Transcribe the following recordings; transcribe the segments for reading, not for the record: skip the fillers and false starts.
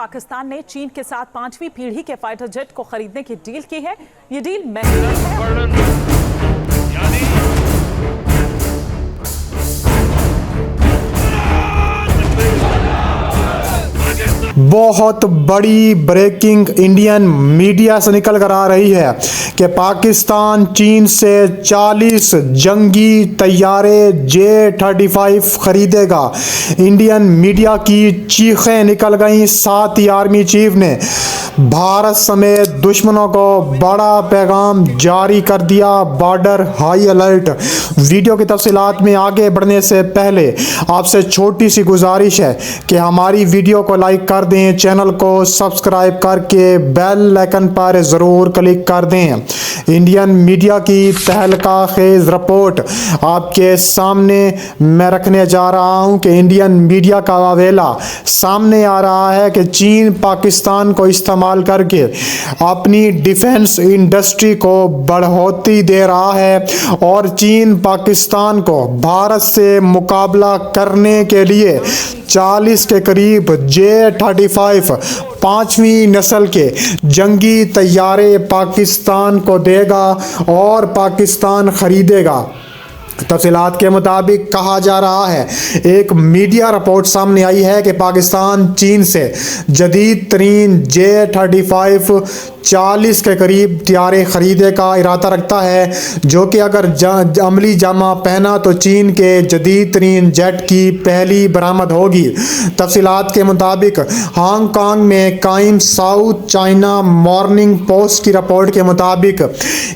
पाकिस्तान ने चीन के साथ 5वीं पीढ़ी के फाइटर जेट को खरीदने की डील की है। ये डील महंगी है। बहुत बड़ी ब्रेकिंग इंडियन मीडिया से निकल कर आ रही है कि पाकिस्तान चीन से 40 जंगी तैयारे J-35 खरीदेगा। इंडियन मीडिया की चीखें निकल गईं। साथ ही आर्मी चीफ ने भारत समेत दुश्मनों को बड़ा पैगाम जारी कर दिया। Border high alert. वीडियो की तफसीलात में आगे बढ़ने से पहले आपसे छोटी सी गुजारिश है कि हमारी वीडियो को लाइक कर दें, चैनल को सब्सक्राइब करके बेल आइकन पर ज़रूर क्लिक कर दें। इंडियन मीडिया की तहलका खेज रिपोर्ट आपके सामने मैं रखने जा रहा हूं कि इंडियन मीडिया का अवेला सामने आ रहा है कि चीन पाकिस्तान को इस्तेमाल करके अपनी डिफेंस इंडस्ट्री को बढ़ोतरी दे रहा है और चीन पाकिस्तान को भारत से मुकाबला करने के लिए 40 के करीब J-35 5वीं नस्ल के जंगी तैयारे पाकिस्तान को देगा और पाकिस्तान खरीदेगा। तफसीलात के मुताबिक कहा जा रहा है, एक मीडिया रिपोर्ट सामने आई है कि पाकिस्तान चीन से जदीद तरीन J-35 40 के करीब तैयारे खरीदे का इरादा रखता है, जो कि अगर अमली जामा पहना तो चीन के जदीद तरीन जेट की पहली बरामद होगी। तफसीलात के मुताबिक हांगकांग में कायम साउथ चाइना मॉर्निंग पोस्ट की रिपोर्ट के मुताबिक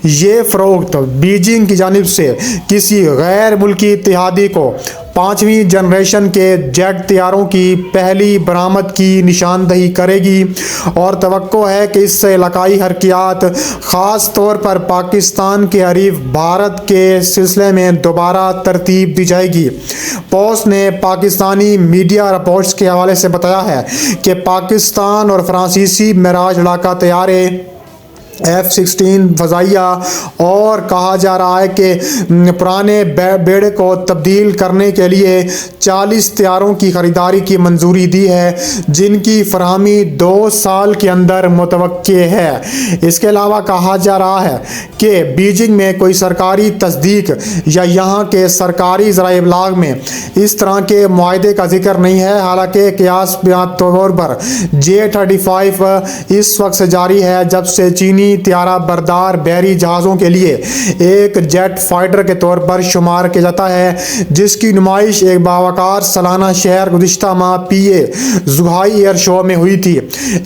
ये फ़रोख्त बीजिंग की जानिब से किसी गैर मुल्की इत्तेहादी को 5वीं जनरेशन के जेट तैयारों की पहली बरामद की निशानदही करेगी और तवक्को है कि इससे इलाकाई हरकियात ख़ास तौर पर पाकिस्तान के हरीफ भारत के सिलसिले में दोबारा तरतीब दी जाएगी। पोस्ट ने पाकिस्तानी मीडिया रिपोर्ट्स के हवाले से बताया है कि पाकिस्तान और फ्रांसीसी मिराज लड़ाका तैयारे F-16 फ़ज़ाइया और कहा जा रहा है कि पुराने बेड़े को तब्दील करने के लिए 40 तैयारों की ख़रीदारी की मंजूरी दी है, जिनकी फरहमी 2 साल के अंदर मुतवक्के है। इसके अलावा कहा जा रहा है कि बीजिंग में कोई सरकारी तस्दीक या यहाँ के सरकारी ज़राए इब्लाग में इस तरह के मुआहदे का जिक्र नहीं है। हालांकि क़ियास तौर पर J-35 इस वक्त से जारी है जब से चीनी त्यारा बरदार बहरी जहाज़ों के लिए एक जेट फाइटर के तौर पर शुमार किया जाता है, जिसकी नुमाइश एक बावकार सालाना शहर गुज़िश्ता माह PA ज़ुहाई एयर शो में हुई थी।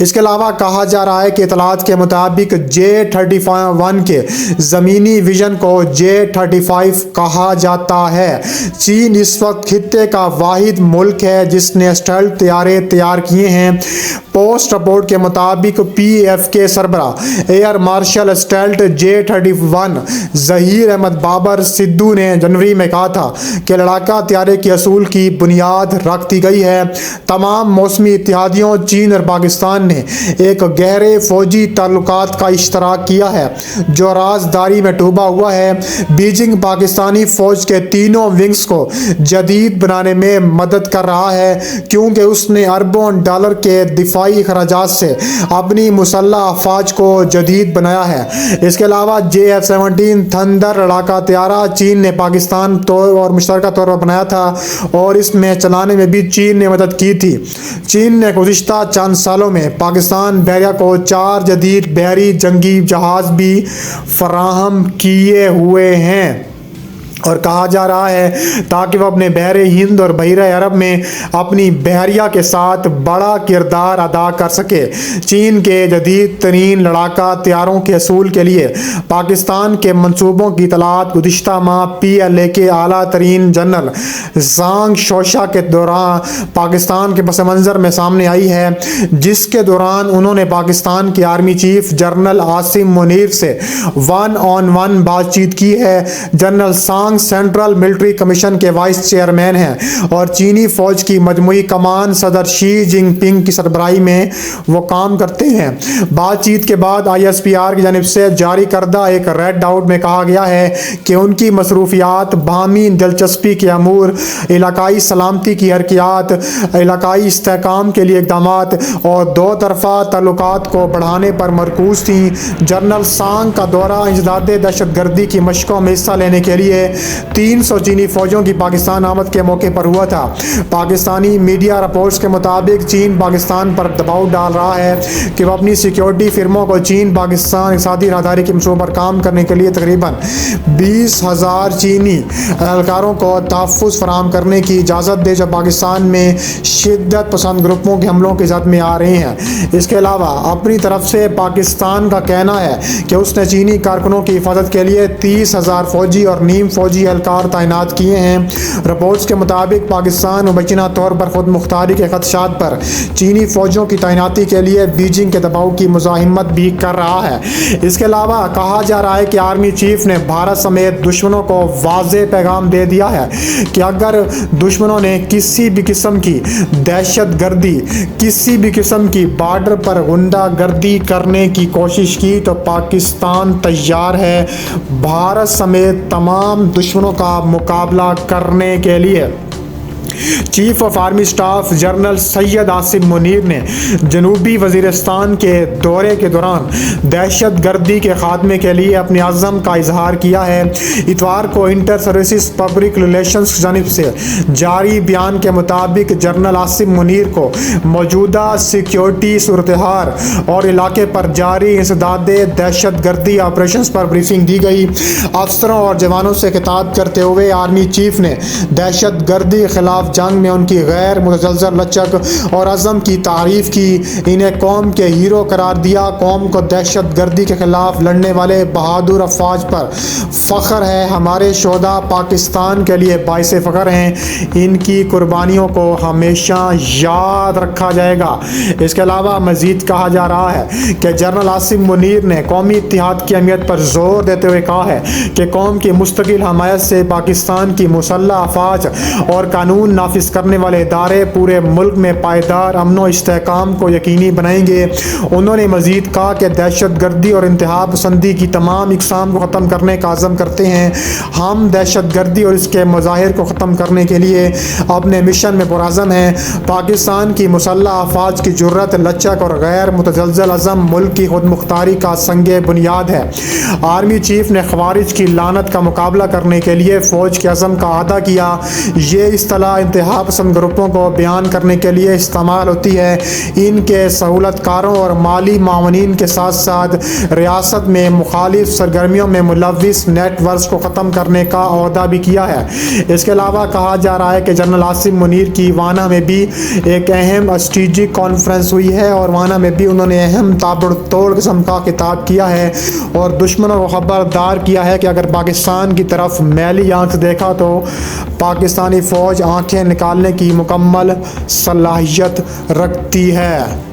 इसके अलावा कहा जा रहा है कि इतलात के मुताबिक J-31 के ज़मीनी विजन को J-35 कहा जाता है। चीन इस वक्त खित्ते का वाहिद मुल्क है जिसने स्टेल्थ तैयारे तैयार किए हैं। पोस्ट रिपोर्ट के मुताबिक PAF के सरबरा air marshal stealth J-31 Zaheer Ahmed Babar Sidhu ने जनवरी में कहा था कि लड़ाका तैयारे के असूल की बुनियाद रख दी गई है। तमाम मौसमी इत्तेहादियों चीन और पाकिस्तान ने एक गहरे फौजी ताल्लुकात का इश्तराक किया है जो राजदारी में डूबा हुआ है। बीजिंग पाकिस्तानी फ़ौज के तीनों विंग्स को जदीद बनाने में मदद कर रहा है क्योंकि उसने अरबों डॉलर के दिफाई खराजात से अपनी मुसल्लह अफवाज को जदीद बनाया है। इसके अलावा J-17 थंडर लड़ाका तैयारा चीन ने पाकिस्तान और मुश्तरका तौर पर बनाया था और इसमें चलाने में भी चीन ने मदद की थी। चीन ने गुज़िश्ता चंद सालों में पाकिस्तान बहरिया को 4 जदीद बहरी जंगी जहाज़ भी फराहम किए हुए हैं और कहा जा रहा है ताकि वह अपने बहरे हिंद और बहरे अरब में अपनी बहरिया के साथ बड़ा किरदार अदा कर सके। चीन के जदीद तरीन लड़ाका तैयारों के असूल के लिए पाकिस्तान के मंसूबों की इतलात गुज़िश्ता माह PLA के आला तरीन जनरल ज़ांग शोशा के दौरान पाकिस्तान के पस मंज़र में सामने आई है, जिसके दौरान उन्होंने पाकिस्तान के army chief general Asim Munir से 1-on-1 बातचीत की है। जनरल ज़ांग जॉन्ग सेंट्रल मिलिट्री कमीशन के वाइस चेयरमैन हैं और चीनी फौज की मजमूई कमान सदर शी जिनपिंग की सरबराही में वो काम करते हैं। बातचीत के बाद ISPR की जानिब से जारी करदा एक रेड आउट में कहा गया है कि उनकी मसरूफियात, बाहमी दिलचस्पी के अमूर, इलाकाई सलामती की हरकियात, इलाकाई इस्तेहकाम के लिए इक़दामात और दो तरफ़ा ताल्लुकात को बढ़ाने पर मरकूज़ थी। जनरल सांग का दौरा इंसदाद दहशत गर्दी की मशक़ों में हिस्सा लेने के लिए 300 चीनी फ़ौजों की पाकिस्तान आमद के मौके पर हुआ था। पाकिस्तानी मीडिया रिपोर्ट्स के मुताबिक चीन पाकिस्तान पर दबाव डाल रहा है कि वह अपनी सिक्योरिटी फिर्मों को चीन पाकिस्तान इक़्तिसादी राहदारी के मंसूबों पर काम करने के लिए तकरीबन 20,000 चीनी एहलकारों को तहफ़्फ़ुज़ फराहम करने की इजाज़त दे जो पाकिस्तान में शिद्दत पसंद ग्रुपों के हमलों की ज़द में आ रहे हैं। इसके अलावा अपनी तरफ से पाकिस्तान का कहना है कि उसने चीनी कारकुनों की हिफाजत के लिए 30,000 फ़ौजी और नीम फ़ौजी एहलकार तैनात किए हैं। रिपोर्ट्स के मुताबिक पाकिस्तान मुबैना तौर पर खुद मुख्तारी के खदशात पर चीनी फ़ौजों की तैनाती के लिए बीजिंग के दबाव की मुज़ाहिमत भी कर रहा है। इसके अलावा कहा जा रहा है कि आर्मी चीफ ने भारत समेत दुश्मनों को वाज़ेह पैगाम दे दिया है कि अगर दुश्मनों ने किसी भी किस्म की दहशत गर्दी, किसी भी किस्म की बॉर्डर पर गुंडागर्दी करने की कोशिश की तो पाकिस्तान तैयार है भारत समेत तमाम दुश्मनों का मुकाबला करने के लिए। Chief of army staff general Syed Asim Munir ने जनूबी वज़ीरिस्तान के दौरे के दौरान दहशत गर्दी के खात्मे के लिए अपने अज़्म का इजहार किया है। इतवार को इंटर सर्विसेज पब्लिक रिलेशंस की जानिब से जारी बयान के मुताबिक जनरल आसिम मुनीर को मौजूदा सिक्योरिटी सूरत-ए-हाल और इलाके पर जारी इंसदाद दहशत गर्दी ऑपरेशन पर ब्रीफिंग दी गई। अफसरों और जवानों से खिताब करते हुए आर्मी चीफ ने दहशत गर्दी के खिलाफ जंग में उनकी गैर मुतज़लज़ल लचक और अज़म की तारीफ़ की। इन्हें कौम के हीरो करार दिया। कौम को दहशत गर्दी के खिलाफ लड़ने वाले बहादुर अफवाज पर फ़ख्र है। हमारे शोहदा पाकिस्तान के लिए बाइस फ़ख्र हैं। इनकी कुर्बानियों को हमेशा याद रखा जाएगा। इसके अलावा मज़ीद कहा जा रहा है कि जनरल आसिम मुनीर ने कौमी इत्तेहाद की अहमियत पर जोर देते हुए कहा है कि कौम की मुस्तकिल हमायत से पाकिस्तान की मुसल्लह अफवाज और कानून नाफिज करने वाले इदारे पूरे मुल्क में पायदार अमन और इस्तेहकाम को यकीनी बनाएंगे। उन्होंने मजीद कहा कि दहशत गर्दी और इंतहा पसंदी की तमाम इकसाम को ख़त्म करने का आज़म करते हैं। हम दहशत गर्दी और इसके मज़ाहिर को ख़त्म करने के लिए अपने मिशन में पुरअज़म हैं। पाकिस्तान की मुसल्लह अफवाज की जुर्रत, लचक और गैर मुतज़लज़ल अज़म मुल्क की खुद मुख्तारी का संगे बुनियाद है। आर्मी चीफ ने ख़वारिज की लानत का मुकाबला करने के लिए फ़ौज के अज़म का अदा किया। ये इस्तिलाह इंतहा पसंद ग्रुपों को बयान करने के लिए इस्तेमाल होती है। इनके सहूलतकारों और माली मावनीन के साथ साथ रियासत में मुखालिफ सरगर्मियों में मुलविस नेटवर्क्स को ख़त्म करने का अहदा भी किया है। इसके अलावा कहा जा रहा है कि जनरल आसिम मुनीर की वाना में भी एक अहम स्ट्रेटेजिक कॉन्फ्रेंस हुई है और वाना में भी उन्होंने अहम ताबड़तोड़ किस्म का खिताब किया है और दुश्मनों को खबरदार किया है कि अगर पाकिस्तान की तरफ मैली आंख देखा तो पाकिस्तानी फ़ौज आंखें निकालने की मुकम्मल सलाहियत रखती है।